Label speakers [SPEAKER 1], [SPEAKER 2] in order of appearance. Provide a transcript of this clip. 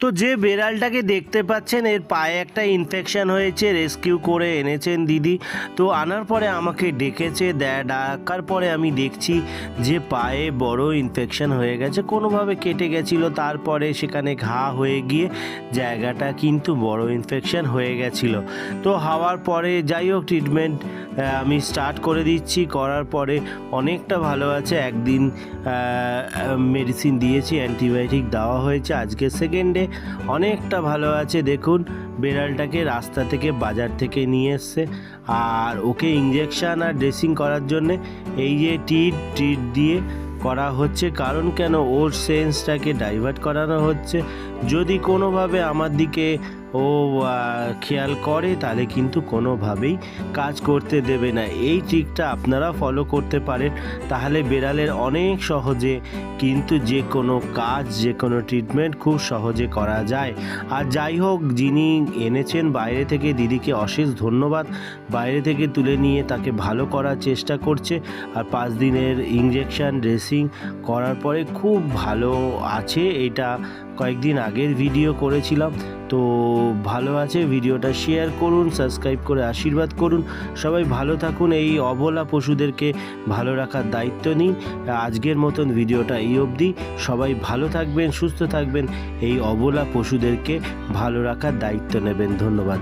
[SPEAKER 1] তো যে বেড়ালটাকে দেখতে পাচ্ছেন এর পায়ে একটা ইনফেকশন হয়েছে, রেস্কিউ করে এনেছেন দিদি। তো আনার পরে আমাকে ডেকেছে, ডাকার পরে আমি দেখছি যে পায়ে বড় ইনফেকশন হয়ে গেছে, কোনোভাবে কেটে গেছিলো, তারপরে সেখানে ঘা হয়ে গিয়ে জায়গাটা কিন্তু বড় ইনফেকশন হয়ে গেছিলো। তো হওয়ার পরে যাই হোক ট্রিটমেন্ট আমি স্টার্ট করে দিচ্ছি, করার পরে অনেকটা ভালো আছে। একদিন মেডিসিন দিয়েছি, অ্যান্টিবায়োটিক দেওয়া হয়েছে, আজকে সেকেন্ড ডে, অনেকটা ভালো আছে। দেখুন বেড়ালটাকে রাস্তা থেকে বাজার থেকে নিয়ে এসছে, আর ওকে ইঞ্জেকশান আর ড্রেসিং করার জন্যে এই যে টিট দিয়ে করা হচ্ছে। কারণ কেন, ওর সেন্সটাকে ডাইভার্ট করানো হচ্ছে। যদি কোনোভাবে আমার দিকে ও খেয়াল করে তাহলে কিন্তু কোনোভাবেই কাজ করতে দেবে না। এই ট্রিকটা আপনারা ফলো করতে পারেন, তাহলে বেড়ালের অনেক সহজে কিন্তু যে কোনো কাজ, যে কোনো ট্রিটমেন্ট খুব সহজে করা যায়। আর যাই হোক, যিনি এনেছেন বাইরে থেকে, দিদিকে অশেষ ধন্যবাদ। বাইরে থেকে তুলে নিয়ে তাকে ভালো করার চেষ্টা করছে, আর 5 দিনের ইঞ্জেকশান ড্রেসিং করার পরে খুব ভালো আছে। এটা কয়েকদিন আগের ভিডিও করেছিলাম, তো ভালো আছে। ভিডিওটা শেয়ার করুন, সাবস্ক্রাইব করে আশীর্বাদ করুন। সবাই ভালো থাকুন, এই অবলা পশুদেরকে ভালো রাখার দায়িত্ব নিন। আজকের মতন ভিডিওটা এই অবধি। সবাই ভালো থাকবেন, সুস্থ থাকবেন, এই অবলা পশুদেরকে ভালো রাখার দায়িত্ব নেবেন। ধন্যবাদ।